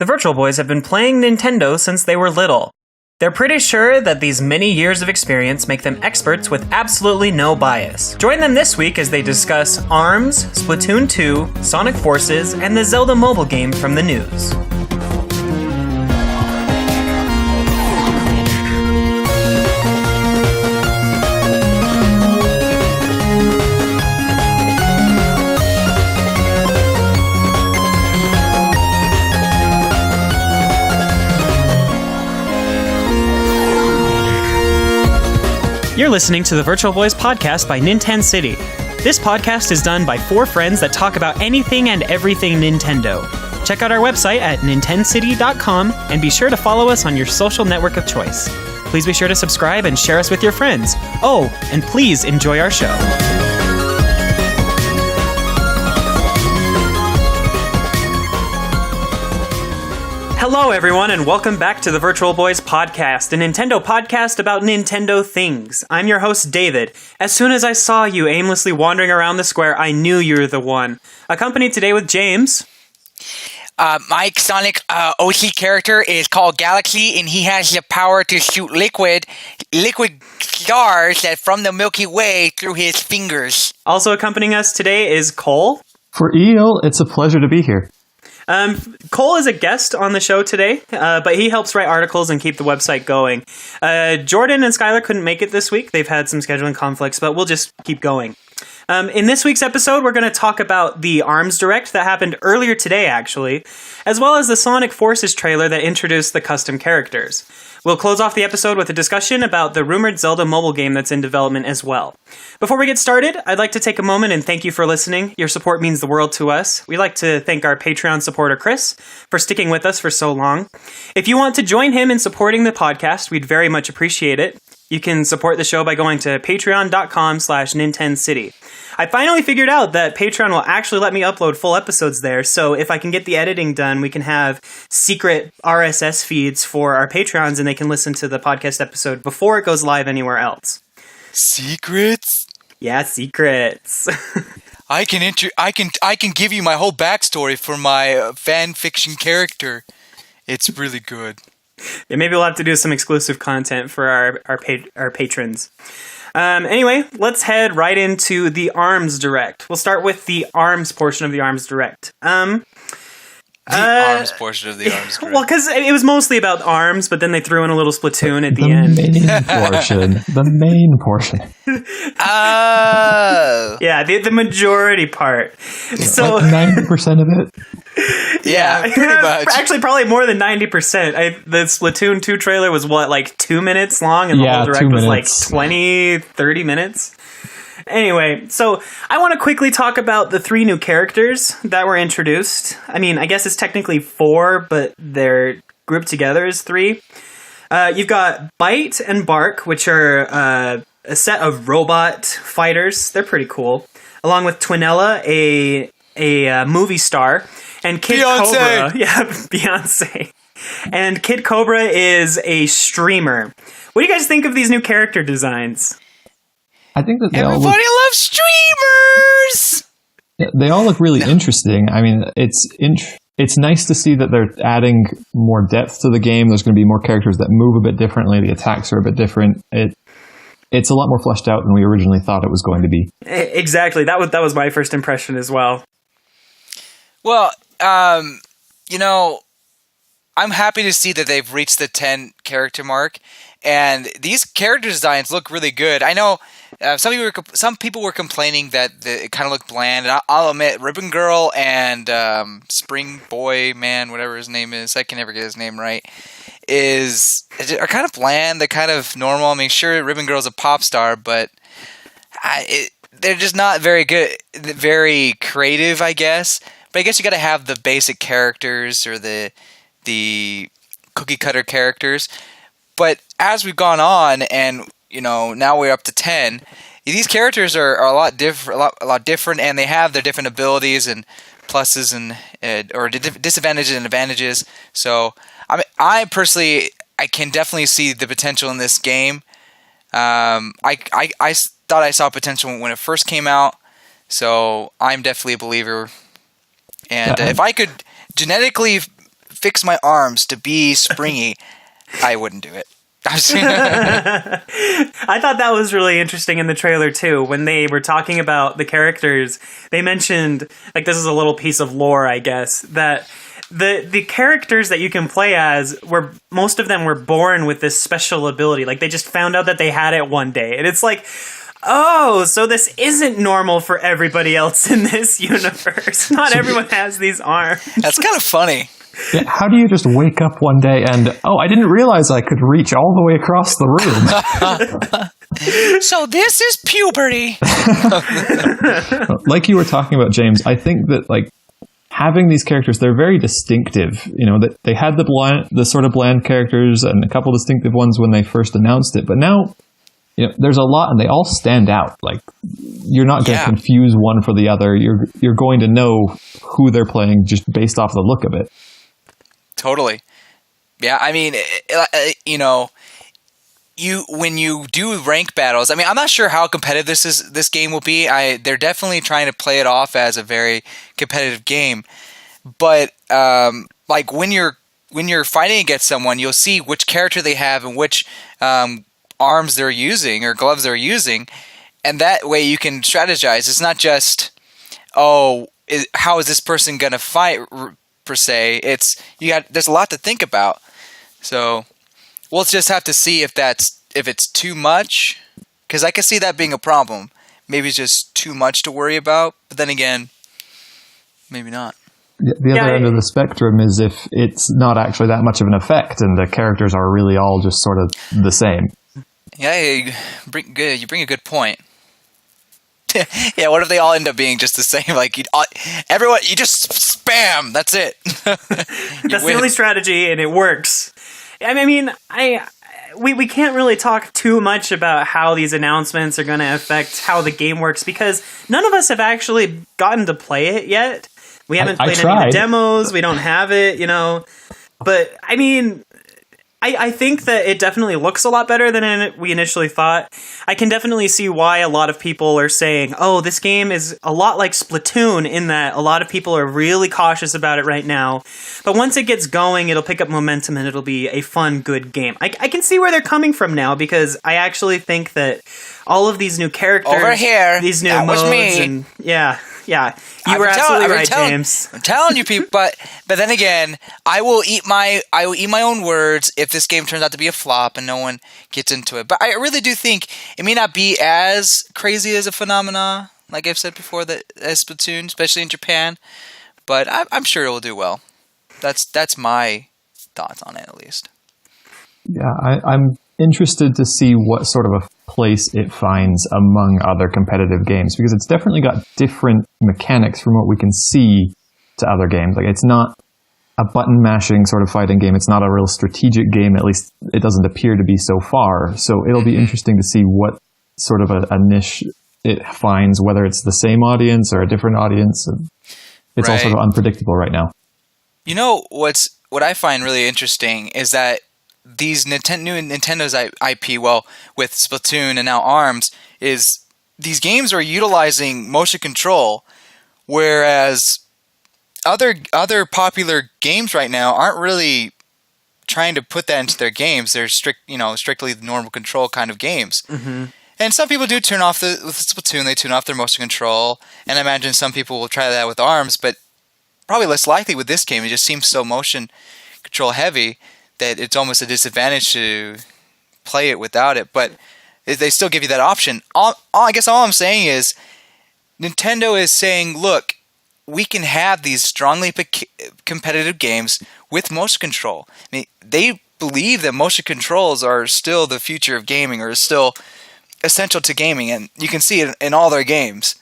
The Virtual Boys have been playing Nintendo since they were little. They're pretty sure that these many years of experience make them experts with absolutely no bias. Join them this week as they discuss ARMS, Splatoon 2, Sonic Forces, and the Zelda Mobile game from the news. You're listening to the Virtual Boys podcast by Nintendo City. This podcast is done by four friends that talk about anything and everything Nintendo. Check out our website at nintendocity.com and be sure to follow us on your social network of choice. Please be sure to subscribe and share us with your friends. Oh, and please enjoy our show. Hello, everyone, and welcome back to the Virtual Boys podcast, a Nintendo podcast about Nintendo things. I'm your host, David. As soon as I saw you aimlessly wandering around the square, I knew you were the one. Accompanied today with James. My Sonic OC character is called Galaxy, and he has the power to shoot liquid stars that from the Milky Way through his fingers. Also accompanying us today is Cole. For Eel, it's a pleasure to be here. Cole is a guest on the show today, but he helps write articles and keep the website going. Jordan and Skylar couldn't make it this week. They've had some scheduling conflicts, but we'll just keep going. In this week's episode, we're going to talk about the ARMS Direct that happened earlier today, actually, as well as the Sonic Forces trailer that introduced the custom characters. We'll close off the episode with a discussion about the rumored Zelda mobile game that's in development as well. Before we get started, I'd like to take a moment and thank you for listening. Your support means the world to us. We'd like to thank our Patreon supporter, Chris, for sticking with us for so long. If you want to join him in supporting the podcast, we'd very much appreciate it. You can support the show by going to patreon.com/NintendoCity. I finally figured out that Patreon will actually let me upload full episodes there, so if I can get the editing done, we can have secret RSS feeds for our Patreons, and they can listen to the podcast episode before it goes live anywhere else. Secrets? Yeah, secrets. I can give you my whole backstory for my fan fiction character. It's really good. Yeah, maybe we'll have to do some exclusive content for our patrons. Anyway, let's head right into the ARMS Direct. We'll start with the ARMS portion of the ARMS Direct. ARMS portion of the ARMS Direct. Well, because it was mostly about ARMS, but then they threw in a little Splatoon at the end. The main portion. Oh. Yeah, the majority part. So like 90% of it. Yeah, pretty much. Actually, probably more than 90%. The Splatoon 2 trailer was, like 2 minutes long, and the whole Direct was like 20, 30 minutes. Anyway, so I want to quickly talk about the 3 new characters that were introduced. I mean, I guess it's technically 4, but they're grouped together as 3. You've got Bite and Bark, which are a set of robot fighters. They're pretty cool. Along with Twinella, a movie star, and Kid Cobra. Yeah, Beyonce. And Kid Cobra is a streamer. What do you guys think of these new character designs? I think that Everybody loves streamers! they all look really interesting. I mean, it's nice to see that they're adding more depth to the game. There's going to be more characters that move a bit differently. The attacks are a bit different. It's a lot more fleshed out than we originally thought it was going to be. Exactly. That was my first impression as well. Well, I'm happy to see that they've reached the 10 character mark, and these character designs look really good. I know some people were complaining that it kind of looked bland, and I'll admit, Ribbon Girl and Spring Boy Man, whatever his name is, I can never get his name right, are kind of bland. They're kind of normal. I mean, sure, Ribbon Girl's a pop star, but they're just not very good, very creative, I guess. But I guess you got to have the basic characters or the cookie cutter characters. But as we've gone on, and now we're up to 10, these characters are a lot different, and they have their different abilities and pluses and or disadvantages and advantages. So I personally, I can definitely see the potential in this game. I thought I saw potential when it first came out, so I'm definitely a believer. And if I could genetically fix my arms to be springy, I wouldn't do it. I thought that was really interesting in the trailer too. When they were talking about the characters, they mentioned, like, this is a little piece of lore, I guess, that the characters that you can play as most of them were born with this special ability. Like, they just found out that they had it one day, and it's like, oh, so this isn't normal for everybody else in this universe. Not everyone has these arms. That's kind of funny. Yeah, how do you just wake up one day and, oh, I didn't realize I could reach all the way across the room? So this is puberty. Like you were talking about, James, I think that, like, having these characters, they're very distinctive. You know, that they had the sort of bland characters and a couple distinctive ones when they first announced it, but now, you know, there's a lot and they all stand out. Like, you're not going to confuse one for the other. You're going to know who they're playing just based off the look of it. Totally. Yeah, I mean, you know, when you do rank battles, I mean, I'm not sure how competitive this game will be. They're definitely trying to play it off as a very competitive game. But like when you're fighting against someone, you'll see which character they have and which arms they're using or gloves they're using, and that way you can strategize. It's not just, how is this person gonna fight per se. There's a lot to think about. So we'll just have to see if it's too much, because I can see that being a problem. Maybe it's just too much to worry about, but then again, maybe not. The other end of the spectrum is if it's not actually that much of an effect and the characters are really all just sort of the same. Yeah, you bring a good point. Yeah, what if they all end up being just the same? Like, you just spam. That's it. That's the only strategy, and it works. I mean, we can't really talk too much about how these announcements are going to affect how the game works, because none of us have actually gotten to play it yet. We haven't played any of the demos. We don't have it, you know. But, I mean, I think that it definitely looks a lot better than we initially thought. I can definitely see why a lot of people are saying, oh, this game is a lot like Splatoon, in that a lot of people are really cautious about it right now. But once it gets going, it'll pick up momentum and it'll be a fun, good game. I can see where they're coming from now, because I actually think that all of these new characters... Over here, these new that modes, was me. and yeah. You were absolutely right, James. I'm telling you, people. But then again, I will eat my own words if this game turns out to be a flop and no one gets into it. But I really do think it may not be as crazy as a phenomena, like I've said before, as Splatoon, especially in Japan. But I'm sure it will do well. That's my thoughts on it, at least. Yeah, I'm interested to see what sort of a place it finds among other competitive games, because it's definitely got different mechanics from what we can see to other games. Like, it's not a button mashing sort of fighting game. It's not a real strategic game. At least it doesn't appear to be so far. So it'll be interesting to see what sort of a niche it finds, whether it's the same audience or a different audience. It's all sort of unpredictable right now. You know, what I find really interesting is that these new Nintendo's IP, well, with Splatoon and now ARMS, is these games are utilizing motion control, whereas other popular games right now aren't really trying to put that into their games. They're strictly the normal control kind of games. Mm-hmm. And some people do turn off with Splatoon, they turn off their motion control, and I imagine some people will try that with ARMS, but probably less likely with this game. It just seems so motion control heavy that it's almost a disadvantage to play it without it, but they still give you that option. I guess all I'm saying is Nintendo is saying, look, we can have these strongly competitive games with motion control. I mean, they believe that motion controls are still the future of gaming, or still essential to gaming, and you can see it in all their games.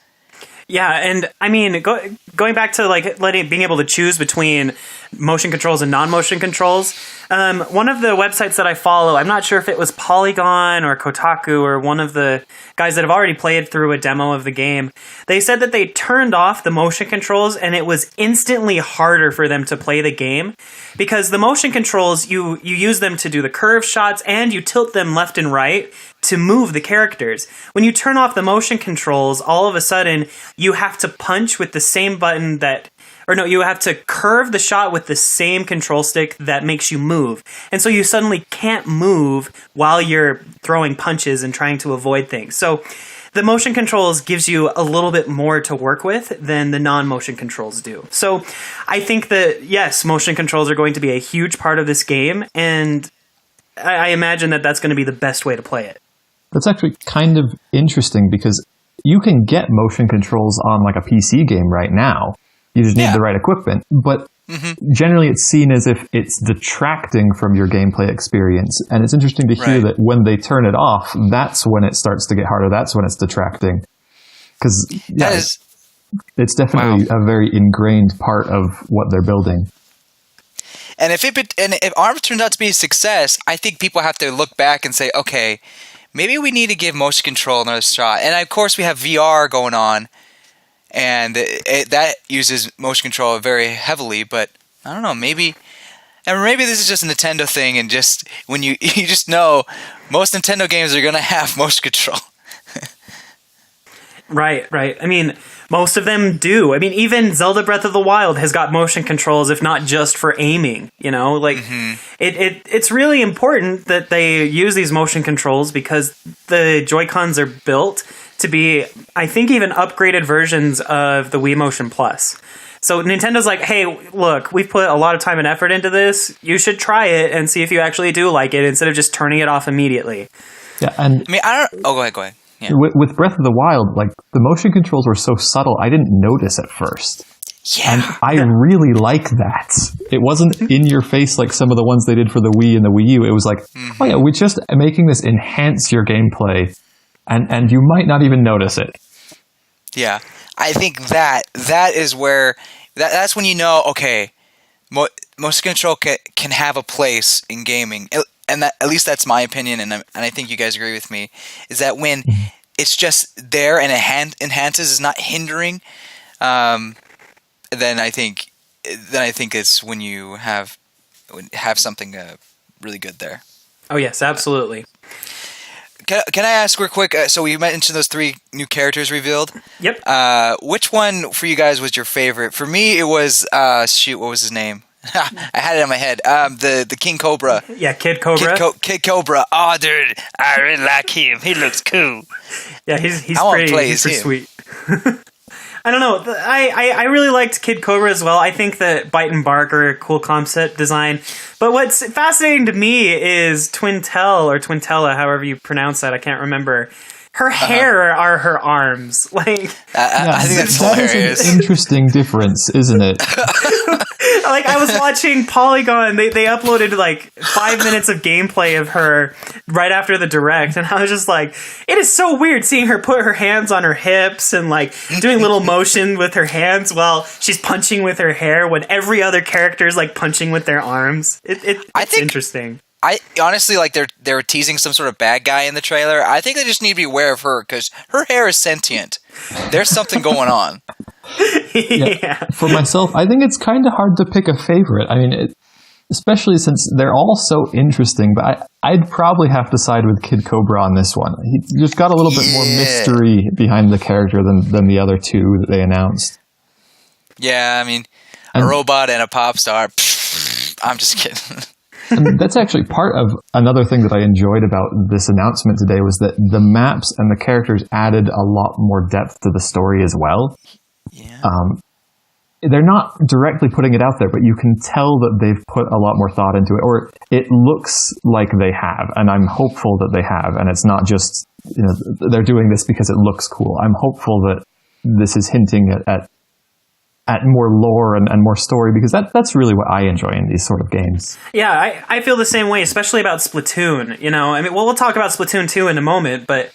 Yeah, and I mean, going back to like being able to choose between motion controls and non-motion controls, one of the websites that I follow, I'm not sure if it was Polygon or Kotaku or one of the guys that have already played through a demo of the game, they said that they turned off the motion controls and it was instantly harder for them to play the game, because the motion controls, you use them to do the curve shots and you tilt them left and right to move the characters. When you turn off the motion controls, all of a sudden you have to punch with the same button or no, you have to curve the shot with the same control stick that makes you move. And so you suddenly can't move while you're throwing punches and trying to avoid things. So the motion controls gives you a little bit more to work with than the non-motion controls do. So I think that, yes, motion controls are going to be a huge part of this game, and I imagine that that's going to be the best way to play it. That's actually kind of interesting because you can get motion controls on like a PC game right now. You just need the right equipment. But generally it's seen as if it's detracting from your gameplay experience. And it's interesting to hear that when they turn it off, that's when it starts to get harder. That's when it's detracting. Because it's definitely a very ingrained part of what they're building. And if ARMS turns out to be a success, I think people have to look back and say, okay, maybe we need to give motion control another shot. And of course, we have VR going on, and that uses motion control very heavily. But I don't know, maybe this is just a Nintendo thing, and just when you just know most Nintendo games are going to have motion control. Right. I mean, most of them do. I mean, even Zelda Breath of the Wild has got motion controls, if not just for aiming, you know? Like, it's really important that they use these motion controls because the Joy-Cons are built to be, I think, even upgraded versions of the Wii Motion Plus. So Nintendo's like, hey, look, we've put a lot of time and effort into this. You should try it and see if you actually do like it instead of just turning it off immediately. Yeah, and I mean, I don't... Oh, go ahead. Yeah. With Breath of the Wild, like, the motion controls were so subtle, I didn't notice at first. Yeah. And I really like that. It wasn't in your face like some of the ones they did for the Wii and the Wii U. It was like, oh yeah, we're just making this enhance your gameplay, and you might not even notice it. Yeah. I think that is where... That's when you know, okay, motion control can have a place in gaming. And that, at least that's my opinion, and I think you guys agree with me, is that when it's just there and it enhances, is not hindering, then I think it's when you have something really good there. Oh yes, absolutely. Can I ask real quick? So we mentioned those 3 new characters revealed. Yep. Which one for you guys was your favorite? For me, it was what was his name? I had it in my head. The King Cobra. Yeah, Kid Cobra. Kid Cobra. Oh, dude, I really like him. He looks cool. Yeah, he's pretty sweet. I don't know. I really liked Kid Cobra as well. I think that Bite and Bark are a cool concept design. But what's fascinating to me is Twintella, however you pronounce that. I can't remember. Her hair are her arms. Like, I think that's hilarious. That is an interesting difference, isn't it? Like, I was watching Polygon. They uploaded like 5 minutes of gameplay of her right after the direct, and I was just like, it is so weird seeing her put her hands on her hips and like doing little motion with her hands while she's punching with her hair when every other character is like punching with their arms. It's interesting. I honestly, like, they're teasing some sort of bad guy in the trailer. I think they just need to be aware of her because her hair is sentient. There's something going on. Yeah. For myself, I think it's kind of hard to pick a favorite. I mean, especially since they're all so interesting, but I'd probably have to side with Kid Cobra on this one. He just got a little bit more mystery behind the character than the other 2 that they announced. Yeah, I mean, a robot and a pop star. I'm just kidding. And that's actually part of another thing that I enjoyed about this announcement today was that the maps and the characters added a lot more depth to the story as well. Yeah. They're not directly putting it out there, but you can tell that they've put a lot more thought into it, or it looks like they have, and I'm hopeful that they have, and it's not just, you know, they're doing this because it looks cool. I'm hopeful that this is hinting at more lore and more story, because that's really what I enjoy in these sort of games. Yeah, I feel the same way, especially about Splatoon. You know, I mean, we'll talk about Splatoon 2 in a moment, but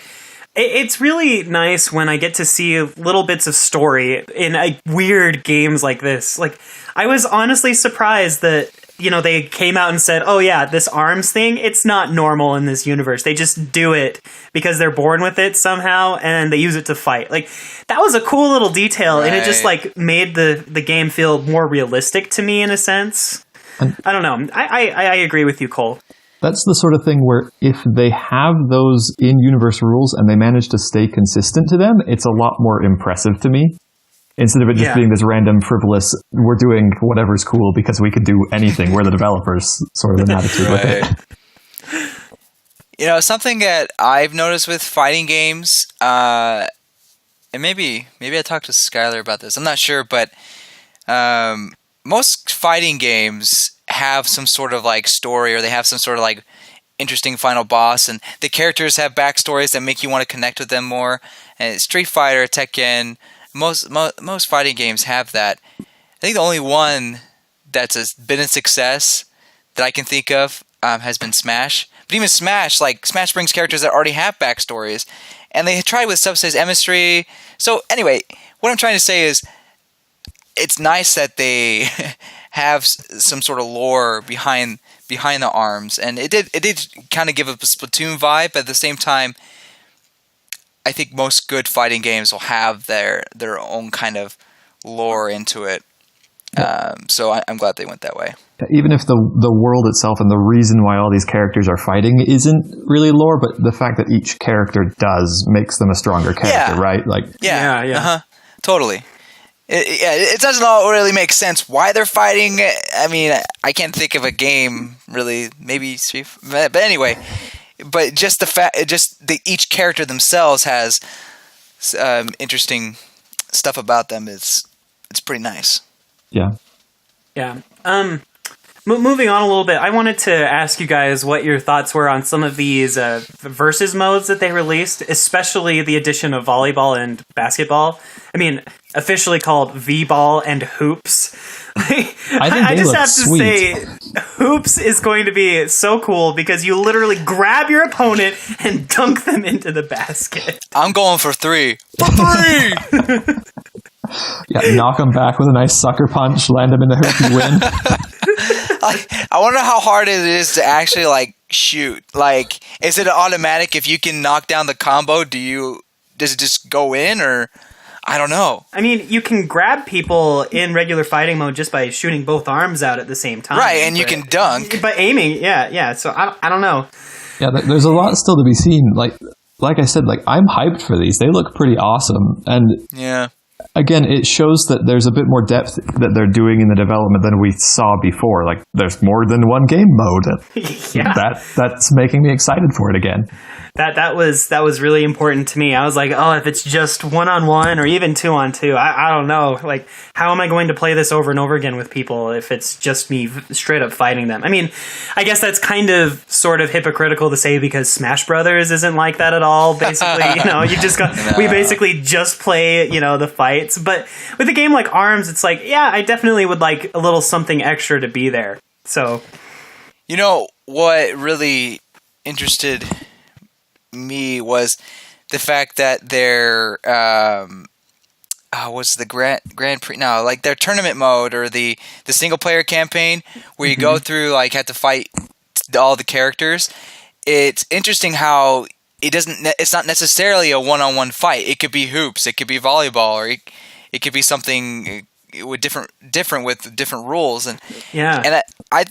it's really nice when I get to see little bits of story in weird games like this. Like, I was honestly surprised that, you know, they came out and said, oh yeah, this arms thing, it's not normal in this universe. They just do it because they're born with it somehow, and they use it to fight. Like, that was a cool little detail, and it just, like, made the game feel more realistic to me in a sense. I don't know. I agree with you, Cole. That's the sort of thing where if they have those in-universe rules and they manage to stay consistent to them, it's a lot more impressive to me. Instead of it just being this random, frivolous, we're doing whatever's cool because we could do anything. We're the developers, sort of an attitude with it. Something that I've noticed with fighting games, and maybe I talked to Skylar about this. I'm not sure, but most fighting games have some sort of like story, or they have some sort of like interesting final boss, and the characters have backstories that make you want to connect with them more. And Street Fighter, Tekken, most fighting games have that. I think the only one that's been a success that I can think of has been Smash. But even Smash brings characters that already have backstories, and they try with stuff says MStry. So anyway, what I'm trying to say is, it's nice that they have some sort of lore behind the ARMS, and it did kind of give a Splatoon vibe, but at the same time, I think most good fighting games will have their own kind of lore into it. So I'm glad they went that way. Even if the world itself and the reason why all these characters are fighting isn't really lore, but the fact that each character does makes them a stronger character, right? Like, yeah. Totally. It doesn't all really make sense why they're fighting. I mean, I can't think of a game really, maybe Street, but anyway. But just the fact, each character themselves has interesting stuff about them. It's pretty nice. Yeah. Yeah. Moving on a little bit, I wanted to ask you guys what your thoughts were on some of these versus modes that they released, especially the addition of volleyball and basketball. I mean, officially called V-ball and hoops. I just have to say, hoops is going to be so cool because you literally grab your opponent and dunk them into the basket. I'm going for 3. For 3! Yeah, knock them back with a nice sucker punch, land them in the hoop, you win. I wonder how hard it is to actually like shoot. Like, is it automatic if you can knock down the combo? Does it just go in, or I don't know. I mean, you can grab people in regular fighting mode just by shooting both arms out at the same time, right? And you can dunk by aiming. Yeah. So I don't know. Yeah, there's a lot still to be seen. Like I said, I'm hyped for these. They look pretty awesome, and yeah. Again, it shows that there's a bit more depth that they're doing in the development than we saw before. Like, there's more than one game mode. Yeah. That's making me excited for it again. That was really important to me. I was like, oh, if it's just 1-on-1 or even 2-on-2, I don't know. Like, how am I going to play this over and over again with people if it's just me straight up fighting them? I mean, I guess that's kind of sort of hypocritical to say because Smash Brothers isn't like that at all. Basically, you just we basically just play, the fights. But with a game like ARMS, it's like, yeah, I definitely would like a little something extra to be there. So, what really interested me was the fact that their what's the Grand Prix? No, like their tournament mode or the single player campaign where you go through have to fight all the characters. It's interesting how it's not necessarily a one-on-one fight. It could be hoops, it could be volleyball, or it could be something with different with different rules. And I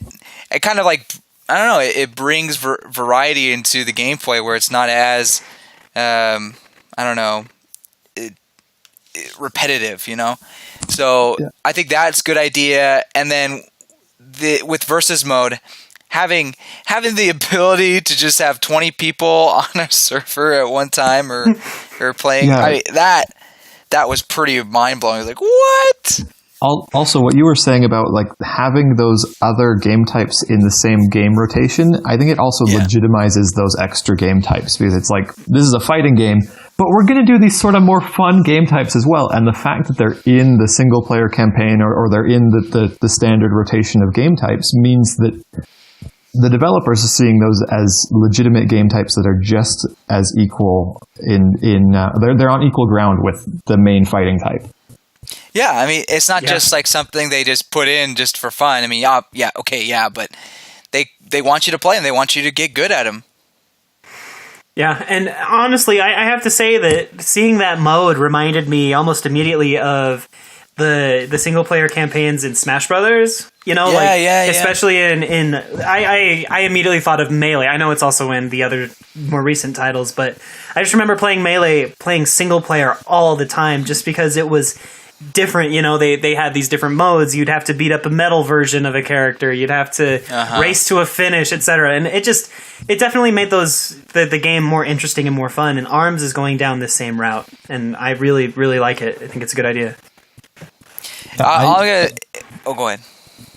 kind of like, I don't know, it brings variety into the gameplay where it's not as, I don't know, repetitive, So I think that's a good idea. And then with versus mode, having the ability to just have 20 people on a server at one time or playing, I mean, that was pretty mind-blowing. Like, what? Also, what you were saying about having those other game types in the same game rotation, I think it also legitimizes those extra game types because it's like, this is a fighting game, but we're going to do these sort of more fun game types as well. And the fact that they're in the single player campaign or they're in the standard rotation of game types means that the developers are seeing those as legitimate game types that are just as equal they're on equal ground with the main fighting type. Yeah, I mean, it's not just like something they just put in just for fun. I mean, but they want you to play and they want you to get good at them. Yeah, and honestly, I have to say that seeing that mode reminded me almost immediately of the single player campaigns in Smash Brothers. Especially in I immediately thought of Melee. I know it's also in the other more recent titles, but I just remember playing Melee, playing single player all the time, just because it was different. They had these different modes. You'd have to beat up a metal version of a character. You'd have to race to a finish, etc. And it definitely made the game more interesting and more fun. And ARMS is going down this same route, and I really, really like it. I think it's a good idea. Go ahead.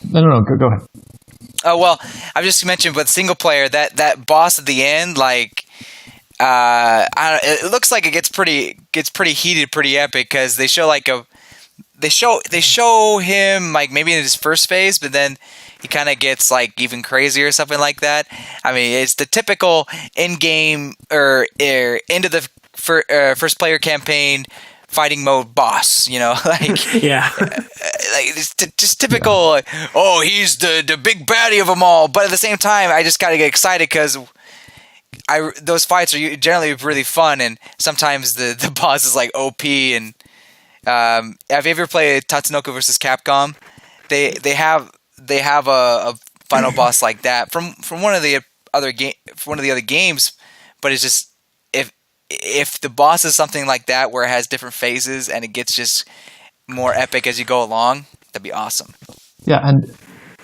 No, go ahead. Oh well, I've just mentioned, but single player, that boss at the end, like, it looks like it gets pretty heated, pretty epic, because they show they show him like maybe in his first phase, but then he kind of gets like even crazier or something like that. I mean, it's the typical in-game or end of the first player campaign fighting mode boss, like yeah, like it's just typical. Like, oh, he's the big baddie of them all. But at the same time, I just gotta get excited because those fights are generally really fun, and sometimes the boss is like OP. And have you ever played Tatsunoko vs. Capcom? They have a final boss like that from one of the other games, but it's just if the boss is something like that where it has different phases and it gets just more epic as you go along, that'd be awesome. Yeah, and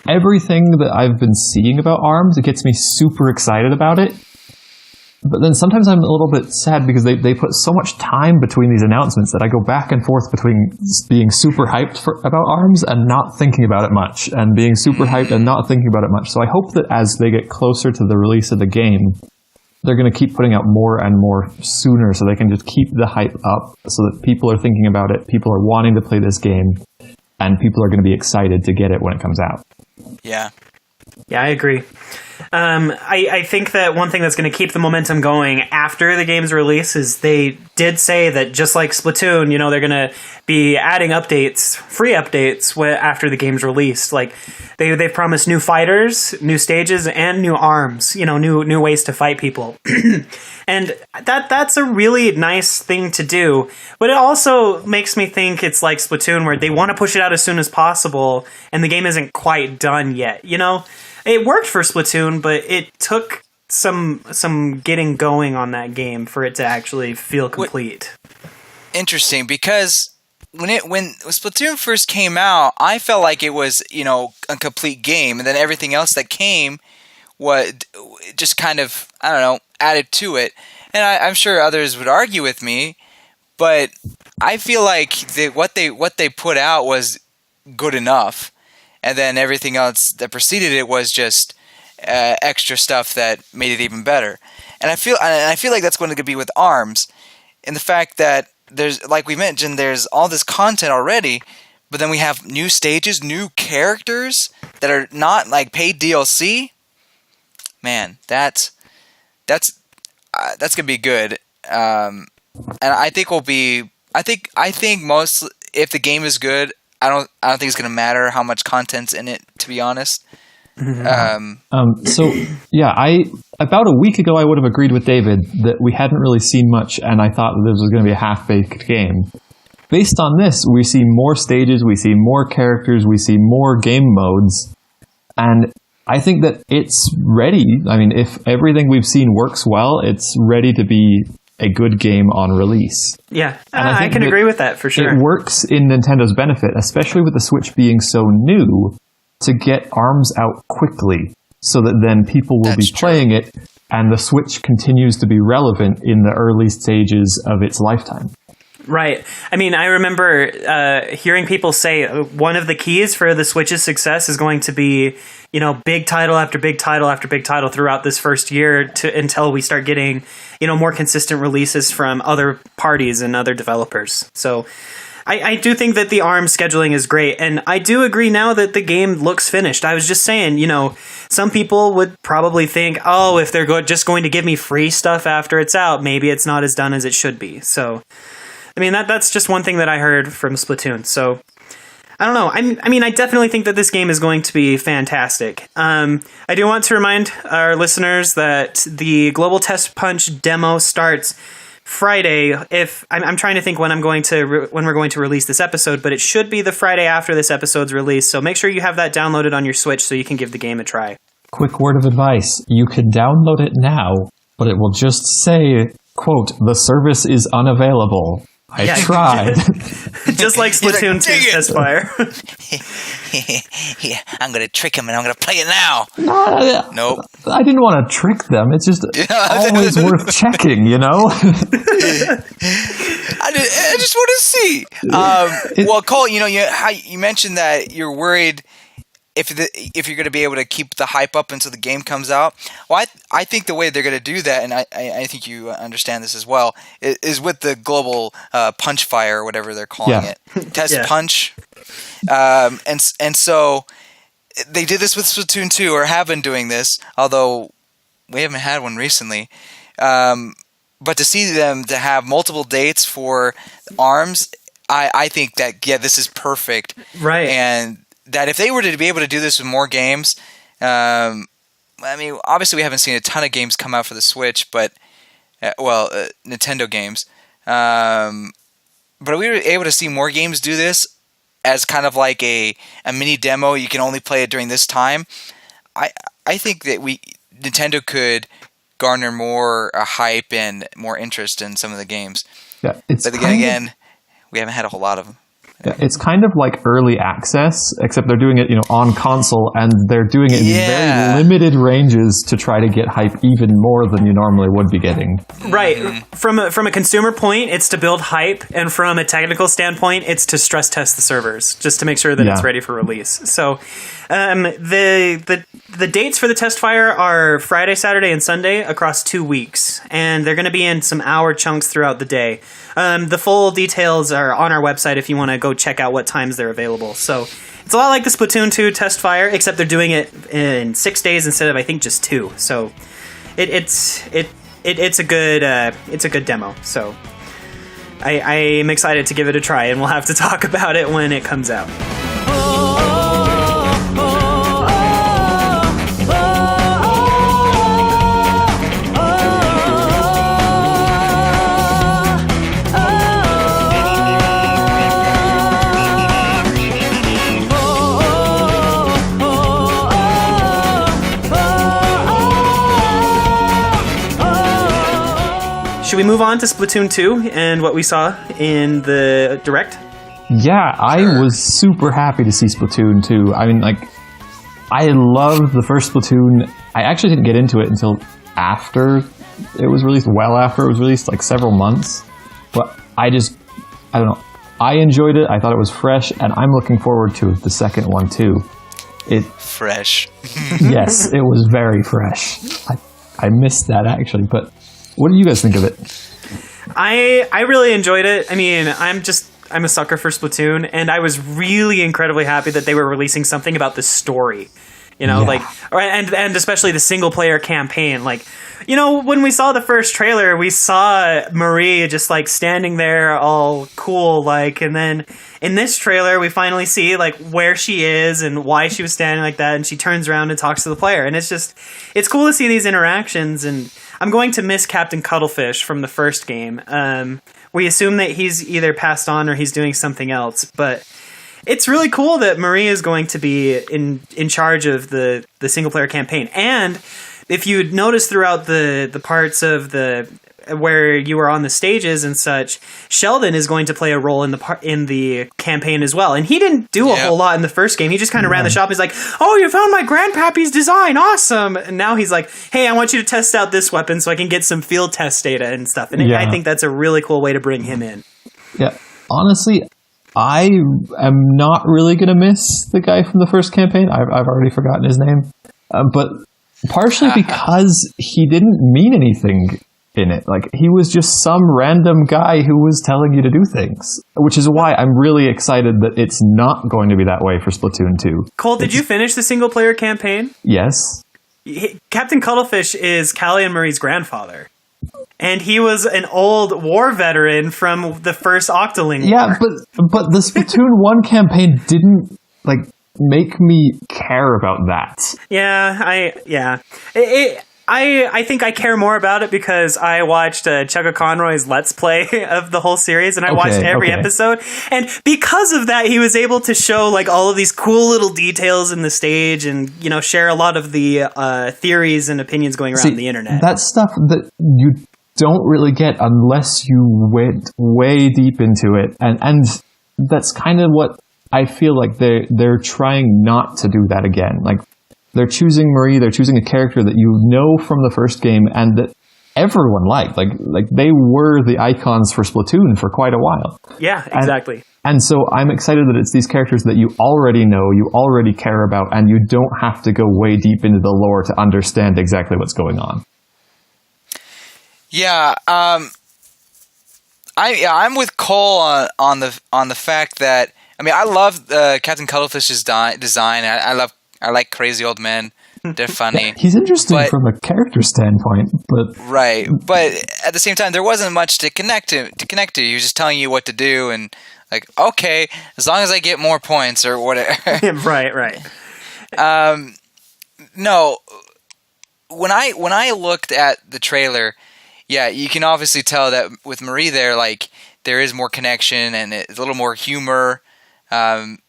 everything that I've been seeing about ARMS, it gets me super excited about it. But then sometimes I'm a little bit sad because they put so much time between these announcements that I go back and forth between being super hyped about ARMS and not thinking about it much, and being super hyped and not thinking about it much. So I hope that as they get closer to the release of the game, they're going to keep putting out more and more sooner, so they can just keep the hype up so that people are thinking about it, people are wanting to play this game, and people are going to be excited to get it when it comes out. Yeah. Yeah, I agree. I think that one thing that's going to keep the momentum going after the game's release is they did say that just like Splatoon, they're going to be adding updates, free updates after the game's released. Like they've promised new fighters, new stages, and new arms. New ways to fight people. And that's a really nice thing to do. But it also makes me think it's like Splatoon, where they want to push it out as soon as possible, and the game isn't quite done yet. It worked for Splatoon, but it took some getting going on that game for it to actually feel complete. Interesting, because when Splatoon first came out, I felt like it was a complete game, and then everything else that came was just kind of, I don't know, added to it. And I'm sure others would argue with me, but I feel like what they put out was good enough. And then everything else that preceded it was just extra stuff that made it even better. And I feel like that's going to be with ARMS, in the fact that there's, like we mentioned, there's all this content already, but then we have new stages, new characters that are not like paid DLC. Man, that's gonna be good. And I think I think most, if the game is good, I don't think it's going to matter how much content's in it, to be honest. So yeah, about a week ago I would have agreed with David that we hadn't really seen much, and I thought that this was going to be a half-baked game. Based on this, we see more stages, we see more characters, we see more game modes, and I think that it's ready. I mean, if everything we've seen works well, it's ready to be a good game on release. Yeah, I can agree with that for sure. It works in Nintendo's benefit, especially with the Switch being so new, to get ARMS out quickly so that then people will be playing it, and the Switch continues to be relevant in the early stages of its lifetime. Right. I mean, I remember hearing people say one of the keys for the Switch's success is going to be, big title after big title after big title throughout this first year until we start getting, more consistent releases from other parties and other developers. So I do think that the ARMS scheduling is great. And I do agree now that the game looks finished. I was just saying, some people would probably think, oh, if they're just going to give me free stuff after it's out, maybe it's not as done as it should be. So I mean, that's just one thing that I heard from Splatoon. So, I don't know. I mean, I definitely think that this game is going to be fantastic. I do want to remind our listeners that the Global Testpunch demo starts Friday. I'm trying to think when we're going to release this episode, but it should be the Friday after this episode's release. So make sure you have that downloaded on your Switch so you can give the game a try. Quick word of advice. You can download it now, but it will just say, quote, "The service is unavailable." I tried. Just like Splatoon 2 Testfire. Yeah, I'm going to trick him and I'm going to play it now. Nope. I didn't want to trick them. It's just always worth checking, you know? I just want to see. Well, Cole, you mentioned that you're worried if you're going to be able to keep the hype up until the game comes out. Well, I think the way they're going to do that, and I think you understand this as well, is with the global punch fire or whatever they're calling it, Testpunch. And so they did this with Splatoon 2, or have been doing this, although we haven't had one recently. But to see them to have multiple dates for ARMS, I think that this is perfect, right? And that if they were to be able to do this with more games, I mean, obviously we haven't seen a ton of games come out for the Switch, but Nintendo games. But if we were able to see more games do this as kind of like a mini demo, you can only play it during this time. I think that Nintendo could garner more hype and more interest in some of the games. Yeah, but again, we haven't had a whole lot of them. Yeah, it's kind of like early access, except they're doing it, on console, and they're doing it in very limited ranges to try to get hype even more than you normally would be getting. Right. From a consumer point, it's to build hype, and from a technical standpoint, it's to stress test the servers just to make sure that it's ready for release. So, the dates for the Testfire are Friday, Saturday, and Sunday across 2 weeks, and they're going to be in some hour chunks throughout the day. The full details are on our website if you want to go check out what times they're available. So it's a lot like the Splatoon 2 Testfire, except they're doing it in 6 days instead of, I think, just 2. So it's a good demo. So I am excited to give it a try, and we'll have to talk about it when it comes out. Should we move on to Splatoon 2 and what we saw in the Direct? Yeah, I was super happy to see Splatoon 2. I mean, I loved the first Splatoon. I actually didn't get into it until after it was released, after it was released, several months. But I don't know. I enjoyed it. I thought it was fresh, and I'm looking forward to the second one, too. Fresh. Yes, it was very fresh. I missed that, actually, but what do you guys think of it? I really enjoyed it. I mean, I'm a sucker for Splatoon, and I was really incredibly happy that they were releasing something about the story. And especially the single player campaign. When we saw the first trailer, we saw Marie just standing there all cool, and then in this trailer we finally see where she is and why she was standing like that, and she turns around and talks to the player, and it's cool to see these interactions. And I'm going to miss Captain Cuttlefish from the first game. We assume that he's either passed on or he's doing something else, but it's really cool that Marie is going to be in charge of the single player campaign. And if you'd notice throughout the parts of where you were on the stages and such, Sheldon is going to play a role in the campaign as well. And he didn't do a whole lot in the first game. He just kind of ran the shop. He's like, "Oh, you found my grandpappy's design, awesome!" And now he's like, "Hey, I want you to test out this weapon so I can get some field test data and stuff." And I think that's a really cool way to bring him in. Yeah, honestly, I am not really going to miss the guy from the first campaign. I've already forgotten his name, but partially because he didn't mean anything in it. He was just some random guy who was telling you to do things, which is why I'm really excited that it's not going to be that way for Splatoon 2. Cole, did you finish the single player campaign? Yes. Captain Cuttlefish is Callie and Marie's grandfather. And he was an old war veteran from the first Octoling War. But the Splatoon 1 campaign didn't make me care about that. I think I care more about it because I watched Chugga Conroy's Let's Play of the whole series, and I watched every episode. And because of that, he was able to show all of these cool little details in the stage, and share a lot of the theories and opinions going around the internet. That's stuff that you don't really get unless you went way deep into it. And that's kind of what I feel like they're trying not to do that again. Like, they're choosing Marie, they're choosing a character that you know from the first game and that everyone liked. Like they were the icons for Splatoon for quite a while. Yeah, exactly. And so I'm excited that it's these characters that you already know, you already care about, and you don't have to go way deep into the lore to understand exactly what's going on. Yeah, I'm with Cole on the fact that, I mean, I love Captain Cuttlefish's design. I like crazy old men. They're funny. He's interesting from a character standpoint, but right. But at the same time, there wasn't much to connect to. He was just telling you what to do, and like, okay, as long as I get more points or whatever. Right. No, when I looked at the trailer, yeah, you can obviously tell that with Marie there, like, there is more connection and it's a little more humor, and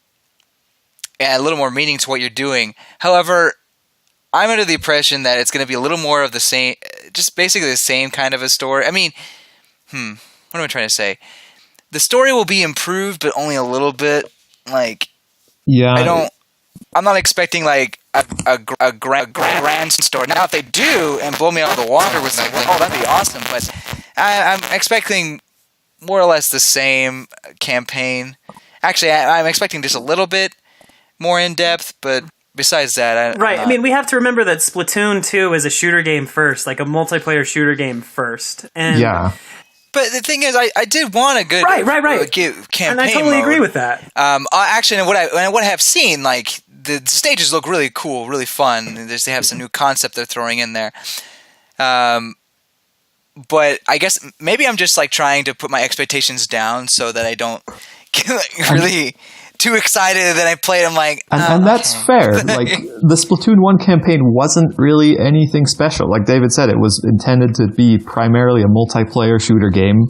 a little more meaning to what you're doing. However, I'm under the impression that it's going to be a little more of the same, just basically the same kind of a story. I mean, what am I trying to say? The story will be improved, but only a little bit. Like, yeah, I'm not expecting like a grand story. Now, if they do and blow me out of the water with like, oh, that'd be awesome. But I'm expecting more or less the same campaign. Actually, I'm expecting just a little bit more in depth, but besides that, I mean, we have to remember that Splatoon 2 is a shooter game first, like a multiplayer shooter game first. And yeah. But the thing is, I did want a good campaign and I totally agree with that. Actually, and what I have seen, like, the stages look really cool, really fun. They have some new concept they're throwing in there. But I guess maybe I'm just like trying to put my expectations down so that I don't get really too excited. Then I play it, I'm like, and that's fair. Like, the Splatoon 1 campaign wasn't really anything special. Like David said, it was intended to be primarily a multiplayer shooter game,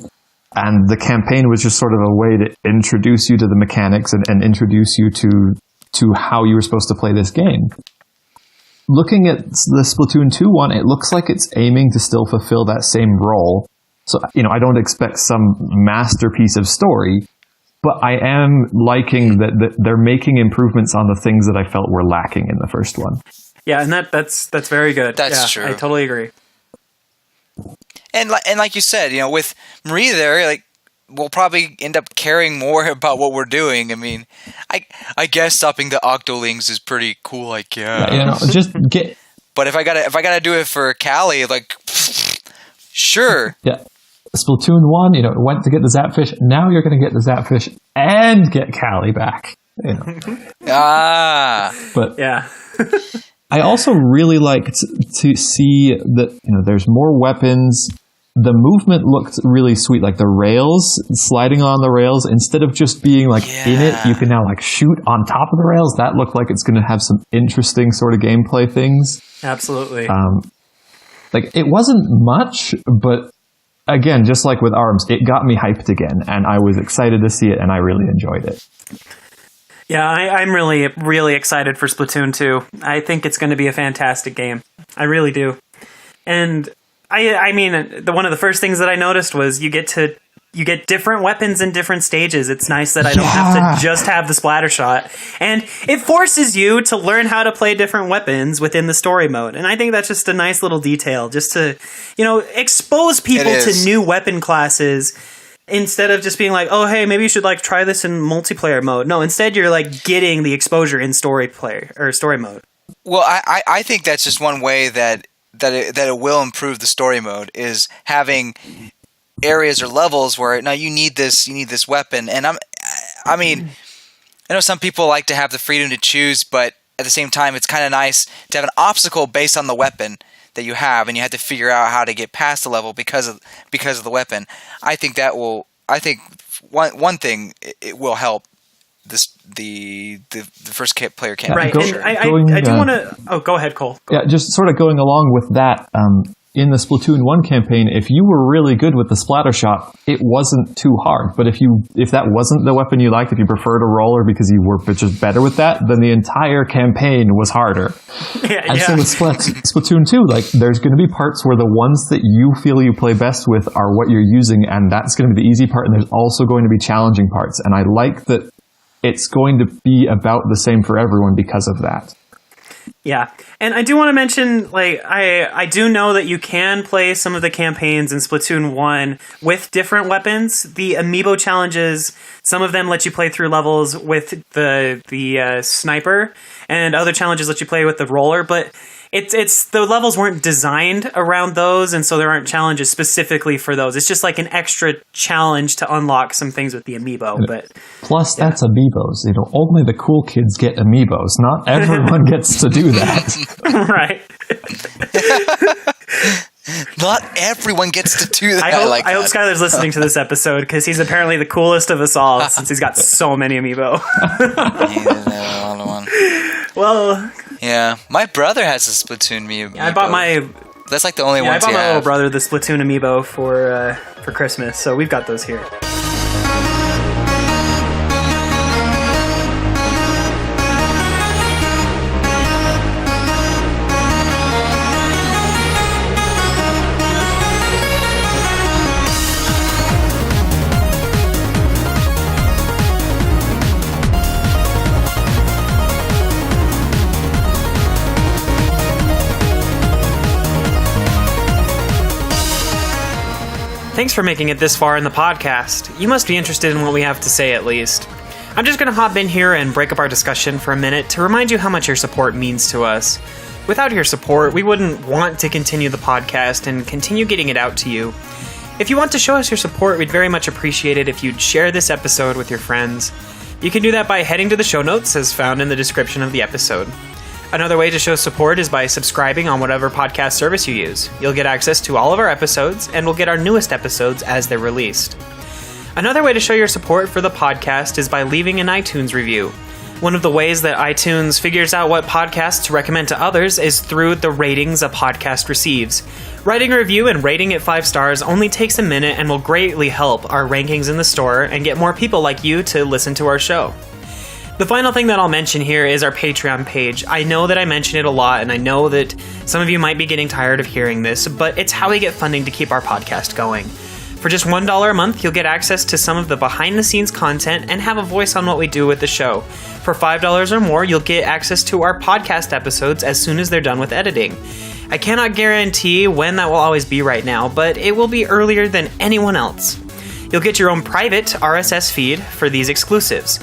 and the campaign was just sort of a way to introduce you to the mechanics and introduce you to how you were supposed to play this game. Looking at the Splatoon 2 one, it looks like it's aiming to still fulfill that same role. So, I don't expect some masterpiece of story, but I am liking that they're making improvements on the things that I felt were lacking in the first one. Yeah, and that's very good. That's true. I totally agree. And like you said, with Marie there, like, we'll probably end up caring more about what we're doing. I mean, I guess stopping the Octolings is pretty cool. Like, yeah, just get. But if I gotta do it for Callie, like, sure. Yeah, Splatoon 1, went to get the Zapfish. Now you're going to get the Zapfish and get Callie back. But yeah. I also really liked to see that there's more weapons. The movement looked really sweet, like the rails, sliding on the rails, instead of just being like in it, you can now like shoot on top of the rails. That looked like it's going to have some interesting sort of gameplay things. Absolutely. Like, it wasn't much, but again, just like with ARMS, it got me hyped again, and I was excited to see it, and I really enjoyed it. Yeah, I'm really, really excited for Splatoon 2. I think it's going to be a fantastic game. I really do. And I mean, one of the first things that I noticed was you get different weapons in different stages. It's nice that I don't have to just have the splatter shot. And it forces you to learn how to play different weapons within the story mode. And I think that's just a nice little detail, just to, expose people to new weapon classes instead of just being like, oh, hey, maybe you should like try this in multiplayer mode. No, instead you're like getting the exposure in story mode. Well, I think that's just one way that it will improve the story mode, is having areas or levels where now you need this weapon. And I mean, I know some people like to have the freedom to choose, but at the same time, it's kind of nice to have an obstacle based on the weapon that you have, and you have to figure out how to get past the level because of the weapon. I think one thing it will help the first player campaign. Right, and I do want to. Oh, go ahead, Cole. Yeah, just sort of going along with that. in the Splatoon 1 campaign, if you were really good with the splatter shot, it wasn't too hard. But if that wasn't the weapon you liked, if you preferred a roller because you were just better with that, then the entire campaign was harder. And so with Splatoon 2, like, there's going to be parts where the ones that you feel you play best with are what you're using, and that's going to be the easy part, and there's also going to be challenging parts. And I like that it's going to be about the same for everyone because of that. Yeah, and I do want to mention, like, I do know that you can play some of the campaigns in Splatoon 1 with different weapons. The amiibo challenges, some of them let you play through levels with the sniper, and other challenges let you play with the roller, but it's the levels weren't designed around those, and so there aren't challenges specifically for those. It's just like an extra challenge to unlock some things with the amiibo. But plus, that's amiibos. You know, only the cool kids get amiibos. Not everyone gets to do that. Right. Not everyone gets to do that. I hope Skylar's listening to this episode, because he's apparently the coolest of us all, since he's got so many amiibo. Well, yeah, my brother has a Splatoon amiibo. I bought my. That's like the only one. I bought my little brother the Splatoon amiibo for Christmas, so we've got those here. Thanks for making it this far in the podcast. You must be interested in what we have to say, at least. I'm just going to hop in here and break up our discussion for a minute to remind you how much your support means to us. Without your support, we wouldn't want to continue the podcast and continue getting it out to you. If you want to show us your support, we'd very much appreciate it if you'd share this episode with your friends. You can do that by heading to the show notes as found in the description of the episode. Another way to show support is by subscribing on whatever podcast service you use. You'll get access to all of our episodes, and we'll get our newest episodes as they're released. Another way to show your support for the podcast is by leaving an iTunes review. One of the ways that iTunes figures out what podcasts to recommend to others is through the ratings a podcast receives. Writing a review and rating it 5 stars only takes a minute and will greatly help our rankings in the store and get more people like you to listen to our show. The final thing that I'll mention here is our Patreon page. I know that I mention it a lot, and I know that some of you might be getting tired of hearing this, but it's how we get funding to keep our podcast going. For just $1 a month, you'll get access to some of the behind-the-scenes content and have a voice on what we do with the show. For $5 or more, you'll get access to our podcast episodes as soon as they're done with editing. I cannot guarantee when that will always be right now, but it will be earlier than anyone else. You'll get your own private RSS feed for these exclusives.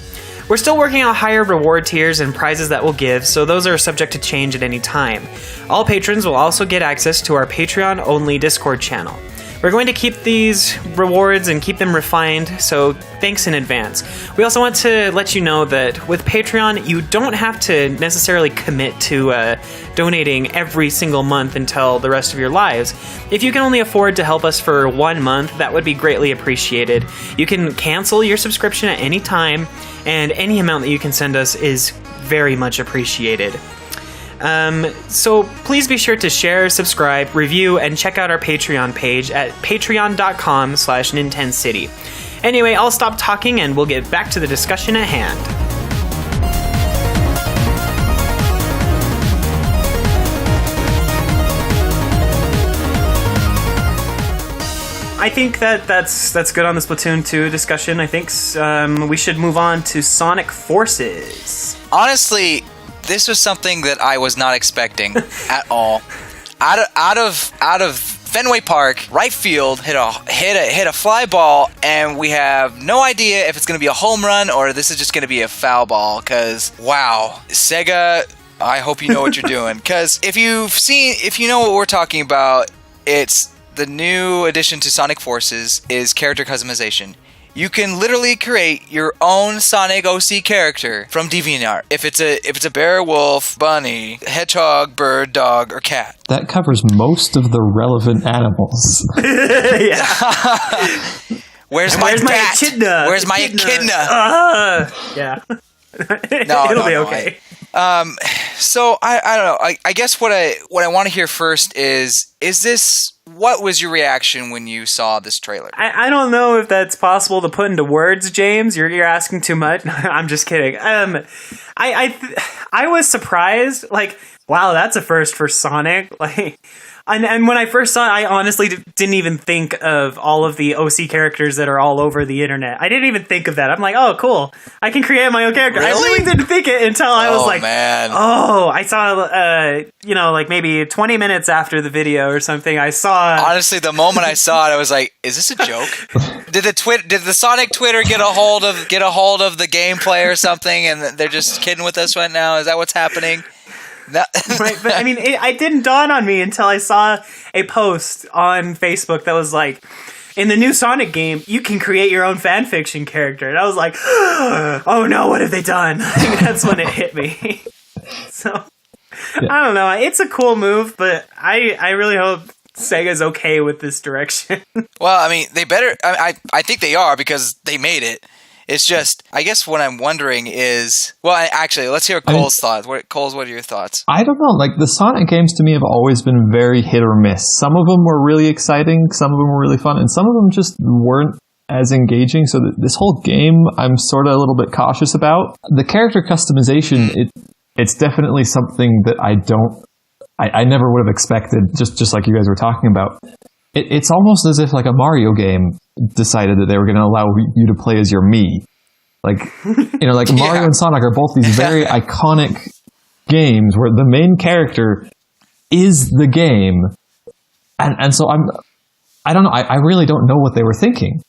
We're still working on higher reward tiers and prizes that we'll give, so those are subject to change at any time. All patrons will also get access to our Patreon-only Discord channel. We're going to keep these rewards and keep them refined, so thanks in advance. We also want to let you know that with Patreon, you don't have to necessarily commit to donating every single month until the rest of your lives. If you can only afford to help us for 1 month, that would be greatly appreciated. You can cancel your subscription at any time, and any amount that you can send us is very much appreciated. So please be sure to share, subscribe, review, and check out our Patreon page at patreon.com/NintenCity. Anyway, I'll stop talking and we'll get back to the discussion at hand. I think that's good on the Splatoon 2 discussion. I think we should move on to Sonic Forces. Honestly, this was something that I was not expecting at all. Out of Fenway Park, right field hit a fly ball, and we have no idea if it's going to be a home run or this is just going to be a foul ball. Because wow, Sega, I hope you know what you're doing. Because if you know what we're talking about, it's the new addition to Sonic Forces is character customization. You can literally create your own Sonic OC character from DeviantArt. If it's a bear, wolf, bunny, hedgehog, bird, dog, or cat. That covers most of the relevant animals. Yeah. Where's my cat? echidna? Where's my echidna? Yeah. No, It'll be okay. So I don't know. I guess what I want to hear first is this, what was your reaction when you saw this trailer? I don't know if that's possible to put into words, James. You're asking too much. I'm just kidding. I was surprised. Like, wow, that's a first for Sonic. Like, and when I first saw it, I honestly didn't even think of all of the OC characters that are all over the internet. I didn't even think of that. I'm like, oh, cool. I can create my own character. Really? I really didn't think it until I was like, man. oh, I saw, like maybe 20 minutes after the video or something. I saw. Honestly, the moment I saw it, I was like, is this a joke? Did the Sonic Twitter get a hold of the gameplay or something, and they're just kidding with us right now? Is that what's happening? No. Right, but I mean, it didn't dawn on me until I saw a post on Facebook that was like, in the new Sonic game, you can create your own fanfiction character. And I was like, oh no, what have they done? That's when it hit me. So, yeah. I don't know. It's a cool move, but I really hope Sega's okay with this direction. Well, I mean, they better. I think they are, because they made it. It's just, I guess what I'm wondering is, well, actually, let's hear Cole's thoughts. Cole's, what are your thoughts? I don't know. Like, the Sonic games to me have always been very hit or miss. Some of them were really exciting, some of them were really fun, and some of them just weren't as engaging. So this whole game, I'm sort of a little bit cautious about. The character customization, it's definitely something that I never would have expected, just like you guys were talking about. It's almost as if like a Mario game decided that they were going to allow you to play as your Mii. Like, like Yeah. Mario and Sonic are both these very iconic games where the main character is the game. And so I don't know. I really don't know what they were thinking.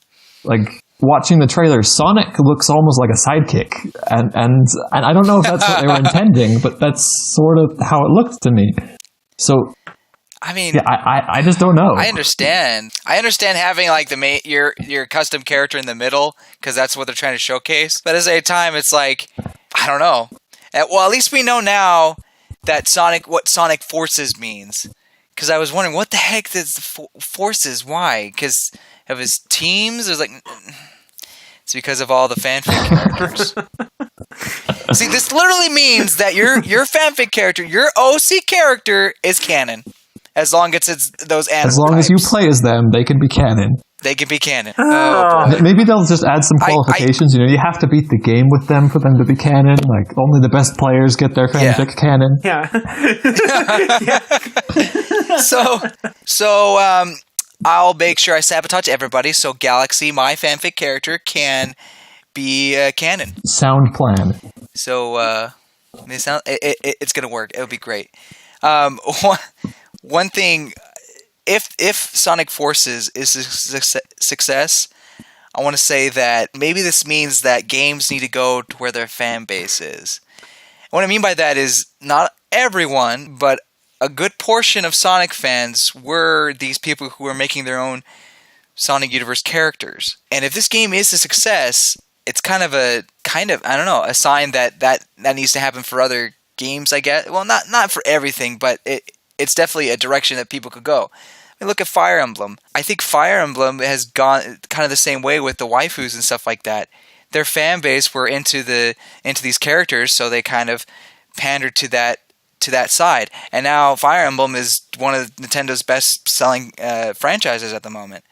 Like, watching the trailer, Sonic looks almost like a sidekick. And I don't know if that's what they were intending, but that's sort of how it looked to me. So, I mean, yeah, I just don't know. I understand having like your custom character in the middle, because that's what they're trying to showcase. But at the same time, it's like, I don't know. Well, at least we know now that what Sonic Forces means. Because I was wondering, what the heck is the Forces? Why? Because of his teams? There's like, it's because of all the fanfic characters. See, this literally means that your fanfic character, your OC character, is canon. As long as it's those animal As long types. as you play as them, they can be canon. They can be canon. Oh, boy. Maybe they'll just add some qualifications. You have to beat the game with them for them to be canon. Like, only the best players get their fanfic canon. Yeah. So I'll make sure I sabotage everybody so Galaxy, my fanfic character, can be canon. Sound plan. So it's going to work. It'll be great. One thing, if Sonic Forces is a success, I want to say that maybe this means that games need to go to where their fan base is. What I mean by that is not everyone, but a good portion of Sonic fans were these people who were making their own Sonic Universe characters. And if this game is a success, it's kind of a a sign that needs to happen for other games, I guess. Well, not for everything, but it's definitely a direction that people could go. I mean, look at Fire Emblem. I think Fire Emblem has gone kind of the same way with the waifus and stuff like that. Their fan base were into these characters, so they kind of pandered to that side. And now Fire Emblem is one of Nintendo's best-selling franchises at the moment.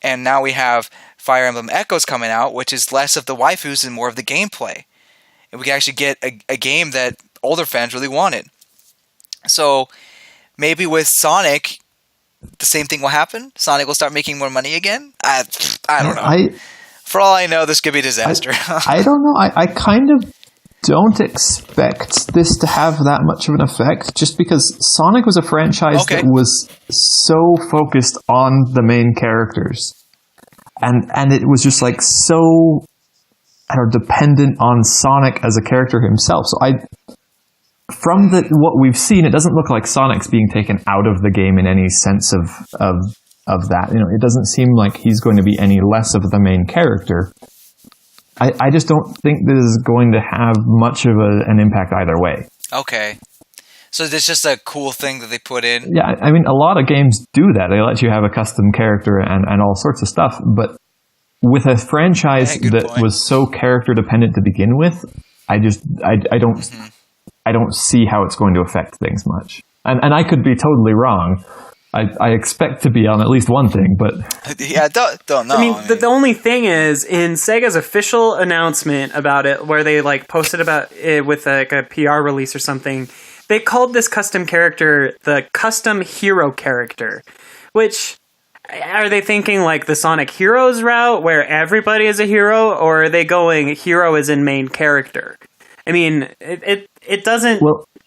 And now we have Fire Emblem Echoes coming out, which is less of the waifus and more of the gameplay. And we can actually get a game that older fans really wanted. So maybe with Sonic, the same thing will happen. Sonic will start making more money again. I don't know. For all I know, this could be a disaster. I don't know. I kind of don't expect this to have that much of an effect, just because Sonic was a franchise that was so focused on the main characters. And it was just like so dependent on Sonic as a character himself. So from what we've seen, it doesn't look like Sonic's being taken out of the game in any sense of that. It doesn't seem like he's going to be any less of the main character. I just don't think this is going to have much of an impact either way. Okay. So it's just a cool thing that they put in? Yeah, I mean, a lot of games do that. They let you have a custom character and all sorts of stuff. But with a franchise that was so character dependent to begin with, I don't I don't see how it's going to affect things much. And I could be totally wrong. I expect to be on at least one thing, but yeah, don't know. I mean, the only thing is, in Sega's official announcement about it, where they like posted about it with like a PR release or something, they called this custom character the custom hero character, which, are they thinking like the Sonic Heroes route where everybody is a hero, or are they going hero as in main character? I mean, it doesn't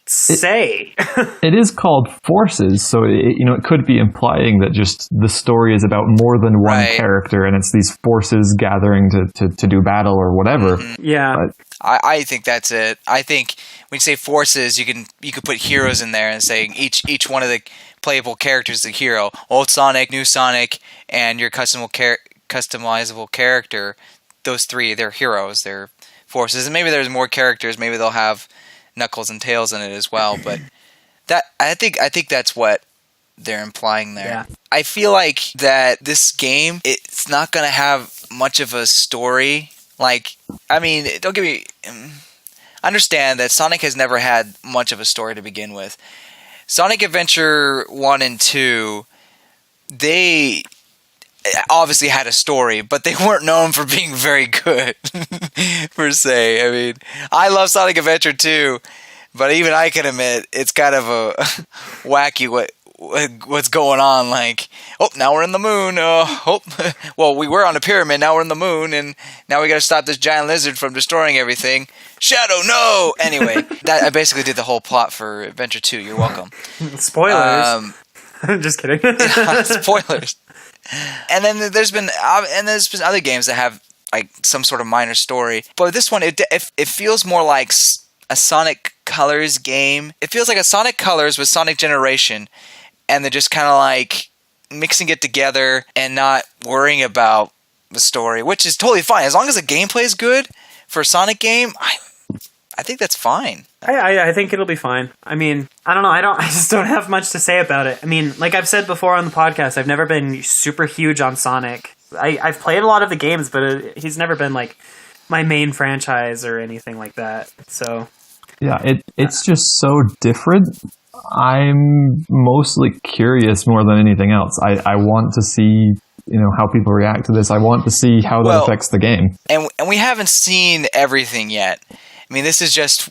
say. It is called Forces, so it could be implying that just the story is about more than one character, and it's these forces gathering to do battle or whatever. Yeah, but I think that's it. I think when you say forces, you could put heroes in there and say each one of the playable characters is a hero. Old Sonic, new Sonic, and your customizable character. Those three, they're heroes. They're forces, and maybe there's more characters. Maybe they'll have Knuckles and Tails in it as well, but I think that's what they're implying there. Yeah. I feel like that this game, it's not going to have much of a story. Like, I mean, don't get me... Understand that Sonic has never had much of a story to begin with. Sonic Adventure 1 and 2, they obviously had a story, but they weren't known for being very good, per se. I mean, I love Sonic Adventure 2, but even I can admit it's kind of a wacky what's going on. Like, now we're in the moon. Well, we were on a pyramid, now we're in the moon, and now we got to stop this giant lizard from destroying everything. Shadow, no! Anyway, I basically did the whole plot for Adventure 2. You're welcome. Spoilers. Just kidding. Spoilers. And then there's been other games that have like some sort of minor story, but this one it feels more like a Sonic Colors game. It feels like a Sonic Colors with Sonic Generation, and they're just kind of like mixing it together and not worrying about the story, which is totally fine as long as the gameplay is good for a Sonic game. I think that's fine. I think it'll be fine. I mean, I don't know. I just don't have much to say about it. I mean, like I've said before on the podcast, I've never been super huge on Sonic. I've played a lot of the games, but he's never been like my main franchise or anything like that. So yeah, it's just so different. I'm mostly curious more than anything else. I want to see how people react to this. I want to see how that affects the game. And we haven't seen everything yet. I mean, this is just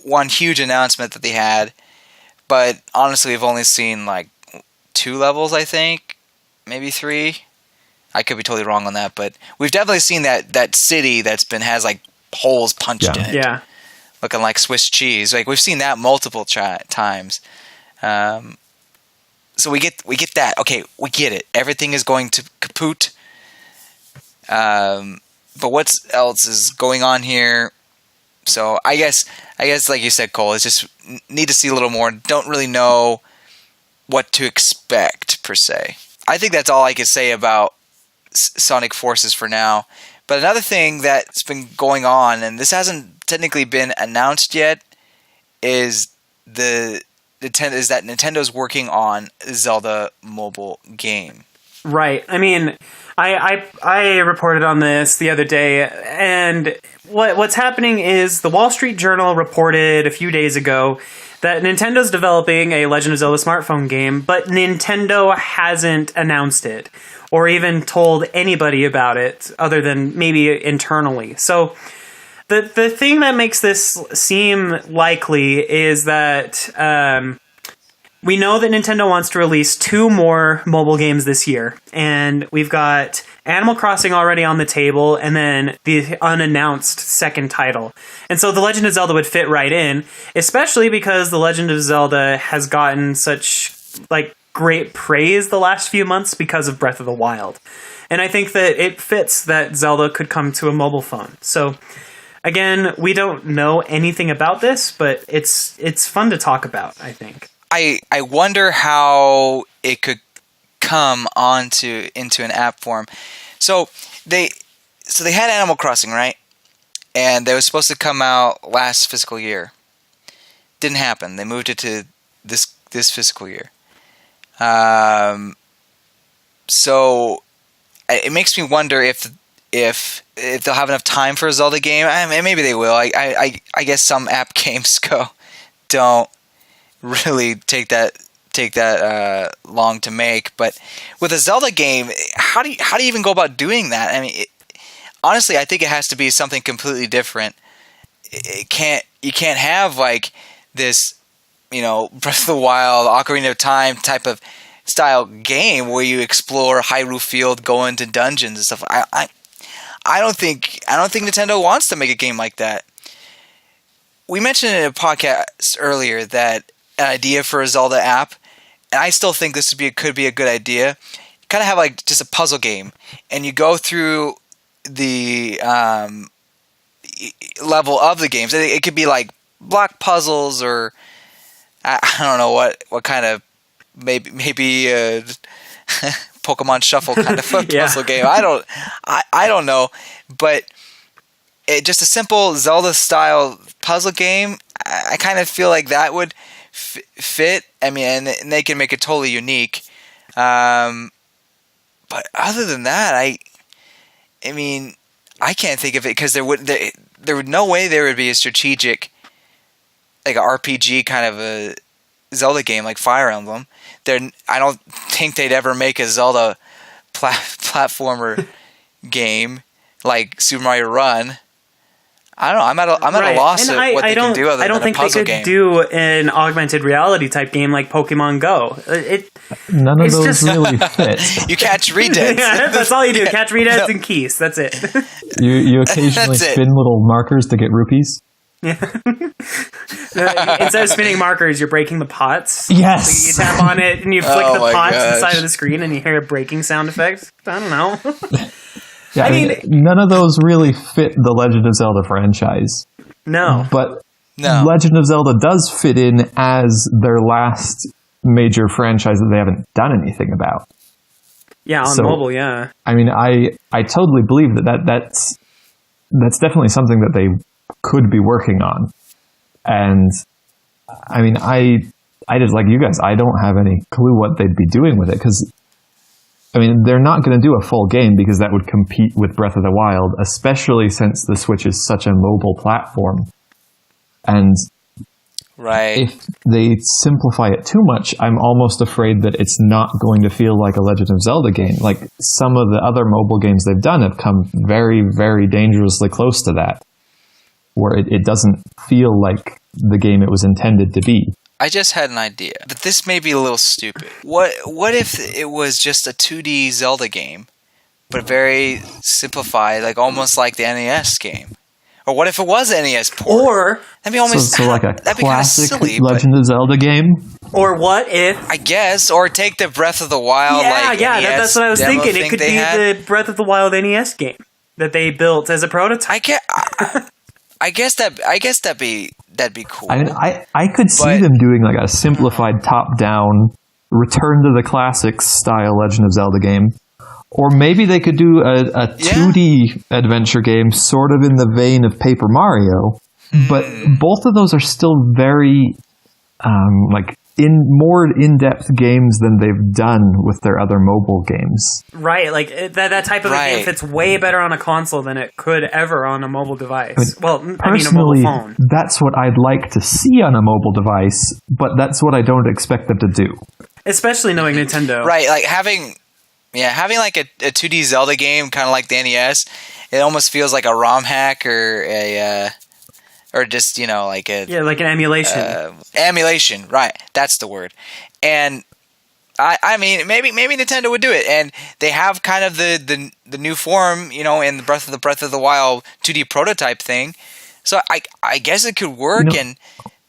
one huge announcement that they had, but honestly, we've only seen like 2 levels, I think, maybe 3. I could be totally wrong on that, but we've definitely seen that city has like holes punched in it, yeah, looking like Swiss cheese. Like we've seen that multiple times. So we get that. Okay, we get it. Everything is going to kaput. But what else is going on here? So I guess like you said, Cole, it's just need to see a little more. Don't really know what to expect per se. I think that's all I could say about Sonic Forces for now. But another thing that's been going on, and this hasn't technically been announced yet, is that Nintendo's working on a Zelda mobile game. Right. I mean, I reported on this the other day, and what's happening is the Wall Street Journal reported a few days ago that Nintendo's developing a Legend of Zelda smartphone game, but Nintendo hasn't announced it or even told anybody about it other than maybe internally. So the thing that makes this seem likely is that we know that Nintendo wants to release 2 more mobile games this year, and we've got Animal Crossing already on the table, and then the unannounced second title. And so The Legend of Zelda would fit right in, especially because The Legend of Zelda has gotten such like great praise the last few months because of Breath of the Wild. And I think that it fits that Zelda could come to a mobile phone. So again, we don't know anything about this, but it's fun to talk about, I think. I wonder how it could come into an app form. So they had Animal Crossing, right? And they were supposed to come out last fiscal year. Didn't happen. They moved it to this fiscal year. So it makes me wonder if they'll have enough time for a Zelda game. I mean, maybe they will. I guess some app games don't really take that long to make. But with a Zelda game, how do you even go about doing that? I mean, honestly, I think it has to be something completely different. You can't have like this, Breath of the Wild, Ocarina of Time type of style game where you explore Hyrule Field, go into dungeons and stuff. I don't think Nintendo wants to make a game like that. We mentioned in a podcast earlier that an idea for a Zelda app, and I still think this could be a good idea. You kind of have like just a puzzle game, and you go through the level of the games. It could be like block puzzles, or I don't know what kind of maybe Pokemon Shuffle kind of puzzle game. I don't know, but just a simple Zelda style puzzle game. I kind of feel like that would fit. I mean, and they can make it totally unique. But other than that, I mean, I can't think of it because there would no way there would be a strategic, like a RPG kind of a Zelda game like Fire Emblem. I don't think they'd ever make a Zelda platformer game like Super Mario Run. I don't know. I'm at a loss at what they can do other than a puzzle game. I don't think they could do an augmented reality type game like Pokemon Go. None of those really fit. You catch redeads. Yeah, that's all you do. Catch redeads and keys. That's it. You occasionally spin little markers to get rupees. Yeah. Instead of spinning markers, you're breaking the pots. Yes. So you tap on it and you flick the pots inside of the screen and you hear a breaking sound effect. I don't know. Yeah, I mean, none of those really fit the Legend of Zelda franchise. No. But Legend of Zelda does fit in as their last major franchise that they haven't done anything about. Yeah, on mobile, yeah. I mean, I totally believe that's definitely something that they could be working on. And I mean, I just, like you guys, I don't have any clue what they'd be doing with it, because I mean, they're not going to do a full game because that would compete with Breath of the Wild, especially since the Switch is such a mobile platform. And if they simplify it too much, I'm almost afraid that it's not going to feel like a Legend of Zelda game. Like some of the other mobile games they've done have come very, very dangerously close to that, where it doesn't feel like the game it was intended to be. I just had an idea, but this may be a little stupid. What if it was just a 2D Zelda game, but very simplified, like almost like the NES game? Or what if it was an NES port? Or that'd be almost so like a that'd be classic silly, Legend of Zelda game. Or what if? I guess, or take the Breath of the Wild. NES that's what I was thinking. It could be had. the Breath of the Wild NES game that they built as a prototype. I guess that'd be cool. I mean, I could see them doing like a simplified top-down, return to the classics style Legend of Zelda game. Or maybe they could do a 2D adventure game sort of in the vein of Paper Mario. But both of those are still very more in-depth games than they've done with their other mobile games. Right, like that type of a game fits way better on a console than it could ever on a mobile device. I mean a mobile phone. That's what I'd like to see on a mobile device, but that's what I don't expect them to do. Especially knowing Nintendo. Right, like having like a 2D Zelda game, kind of like the NES, it almost feels like a ROM hack or just, like like an emulation. Emulation, right? That's the word. And I mean, maybe Nintendo would do it, and they have kind of the new form, in the Breath of the Wild 2D prototype thing. So I guess it could work, and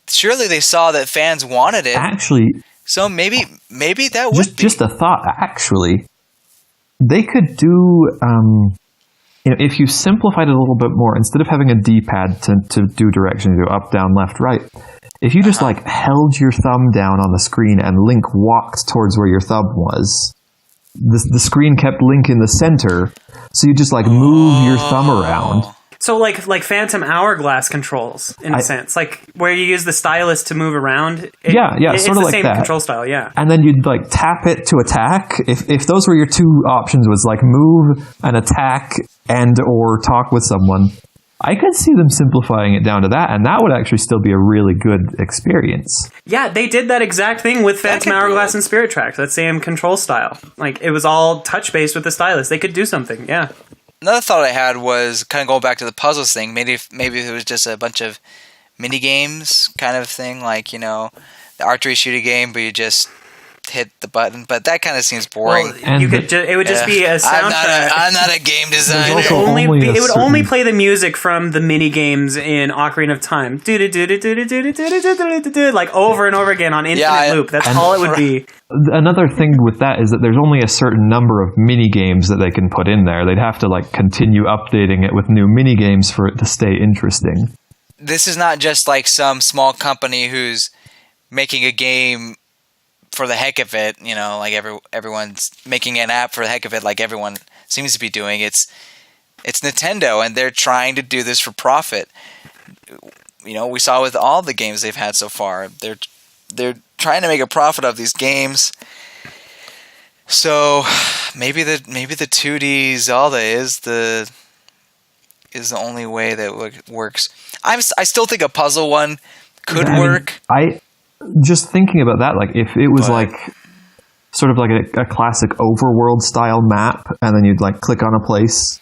surely they saw that fans wanted it. Actually, so maybe that would be. Just a thought. Actually, they could do. If you simplified it a little bit more, instead of having a D-pad to do directions, you do up, down, left, right. If you just held your thumb down on the screen and Link walked towards where your thumb was, the screen kept Link in the center, so you just move your thumb around. So like Phantom Hourglass controls, in a sense, like where you use the stylus to move around. It's sort of like that. It's the same control style, yeah. And then you'd tap it to attack. If those were your two options, was move and attack and or talk with someone, I could see them simplifying it down to that, and that would actually still be a really good experience. Yeah, they did that exact thing with Phantom Hourglass and Spirit Tracks, that same control style. Like, it was all touch-based with the stylus. They could do something, yeah. Another thought I had was kind of going back to the puzzles thing. Maybe it was just a bunch of mini games kind of thing, like, the archery shooting game, but you just hit the button. But that kind of seems boring. Well, it would just be a soundtrack. I'm not a game designer. It would only play the music from the mini games in Ocarina of Time, like over and over again on infinite loop. That's all it would be. Another thing with that is that there's only a certain number of mini games that they can put in there. They'd have to continue updating it with new mini games for it to stay interesting. This is not just like some small company who's making a game for the heck of it, like everyone's making an app for the heck of it, like everyone seems to be doing. It's Nintendo, and they're trying to do this for profit. We saw with all the games they've had so far. They're trying to make a profit of these games. So maybe the 2D Zelda is the only way that works. I still think a puzzle one could work. Just thinking about that, if it was sort of like a classic overworld style map, and then you'd click on a place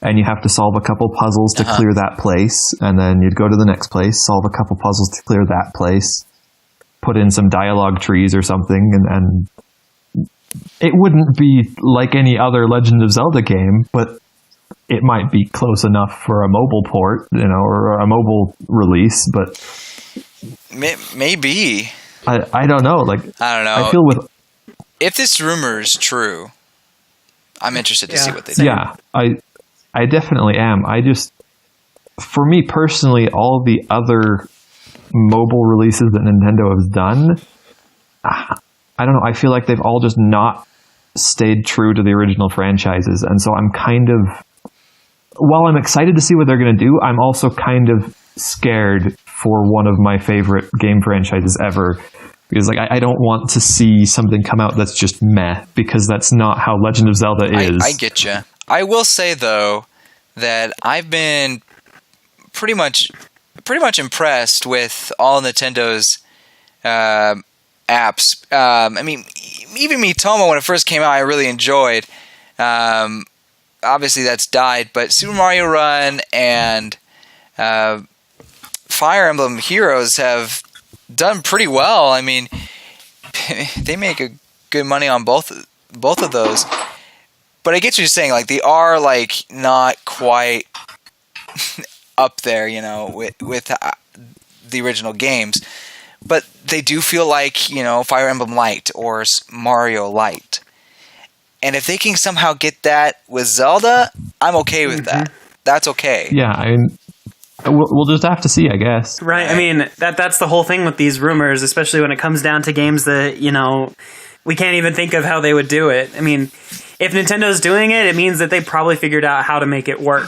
and you have to solve a couple puzzles to clear that place, and then you'd go to the next place, solve a couple puzzles to clear that place, put in some dialogue trees or something, and it wouldn't be like any other Legend of Zelda game, but it might be close enough for a mobile port, or a mobile release, but maybe. I don't know. I don't know. I feel if this rumor is true, I'm interested to see what they do. Yeah, I definitely am. For me personally, all the other mobile releases that Nintendo has done, I don't know. I feel like they've all just not stayed true to the original franchises, and so I'm kind of, while I'm excited to see what they're going to do, I'm also kind of scared for one of my favorite game franchises ever, because I don't want to see something come out that's just meh, because that's not how Legend of Zelda is. I get you. I will say though that I've been pretty much impressed with all Nintendo's apps. Even Miitomo, when it first came out, I really enjoyed. Obviously that's died, but Super Mario Run and Fire Emblem Heroes have done pretty well. They make a good money on both of those. But I get what you're saying. They are not quite up there, with the original games. But they do feel like Fire Emblem Light or Mario Light. And if they can somehow get that with Zelda, I'm okay with that. That's okay. Yeah, we'll just have to see, I guess. Right. That's the whole thing with these rumors, especially when it comes down to games that, we can't even think of how they would do it. If Nintendo's doing it, it means that they probably figured out how to make it work.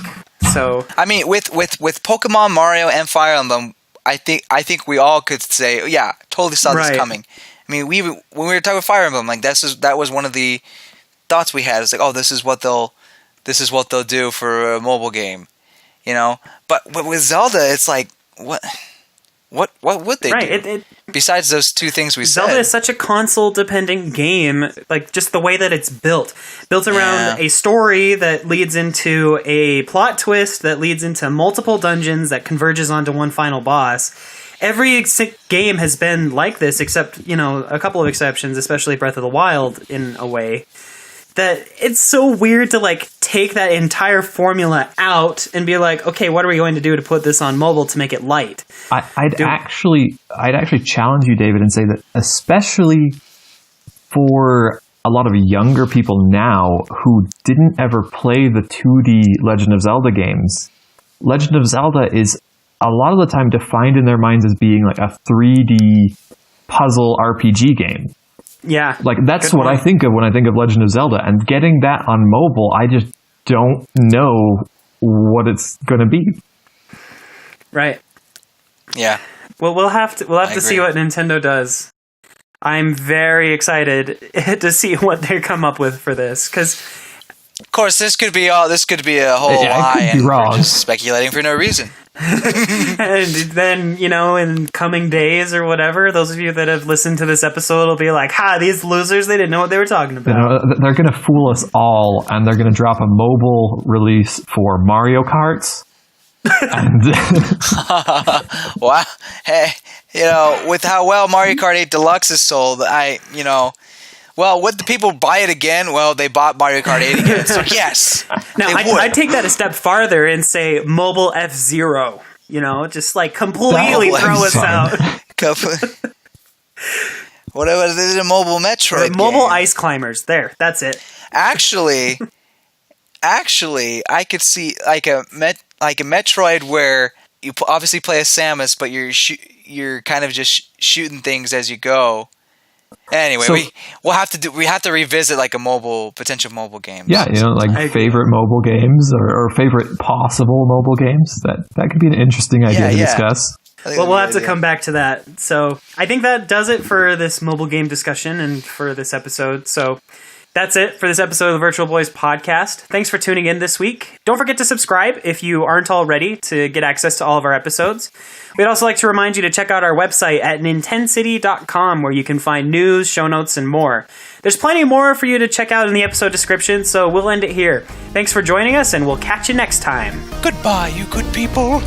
So, with Pokemon, Mario, and Fire Emblem, I think we all could say, oh, yeah, totally saw this coming. When we were talking about Fire Emblem, that was one of the thoughts we had. It's this is what they'll do for a mobile game. But with Zelda, it's what would they do? Besides those two things we Zelda said? Zelda is such a console-dependent game, just the way that it's built around a story that leads into a plot twist that leads into multiple dungeons that converges onto one final boss. Every game has been like this, except, a couple of exceptions, especially Breath of the Wild in a way. That it's so weird to take that entire formula out and be like, okay, what are we going to do to put this on mobile to make it light? I'd actually challenge you, David, and say that especially for a lot of younger people now who didn't ever play the 2D Legend of Zelda games, Legend of Zelda is a lot of the time defined in their minds as being a 3D puzzle RPG game. Yeah. That's what I think of when I think of Legend of Zelda. And getting that on mobile, I just don't know what it's going to be. Right. Yeah. Well, we'll have to see what Nintendo does. I'm very excited to see what they come up with for this, because Of course, this could be a whole lie, it could be and wrong. we're just speculating for no reason. And then, in coming days or whatever, those of you that have listened to this episode will be like, ha, these losers, they didn't know what they were talking about. They're going to fool us all, and they're going to drop a mobile release for Mario Karts. And Wow. Hey, with how well Mario Kart 8 Deluxe is sold, well, would the people buy it again? Well, they bought Mario Kart 8 again, so yes. Now, I'd take that a step farther and say Mobile F-Zero. Just like completely throw us out. What is it? A Mobile Metroid Mobile game? Ice Climbers. There, that's it. Actually, I could see like a Metroid where you obviously play as Samus, but you're kind of just shooting things as you go. Anyway, we have to revisit like a potential mobile game. Yeah, favorite mobile games or favorite possible mobile games. That could be an interesting idea to discuss. Well, we'll have to come back to that. So I think that does it for this mobile game discussion and for this episode. So that's it for this episode of the Virtual Boys podcast. Thanks for tuning in this week. Don't forget to subscribe if you aren't already to get access to all of our episodes. We'd also like to remind you to check out our website at nintendcity.com, where you can find news, show notes, and more. There's plenty more for you to check out in the episode description, so we'll end it here. Thanks for joining us, and we'll catch you next time. Goodbye, you good people.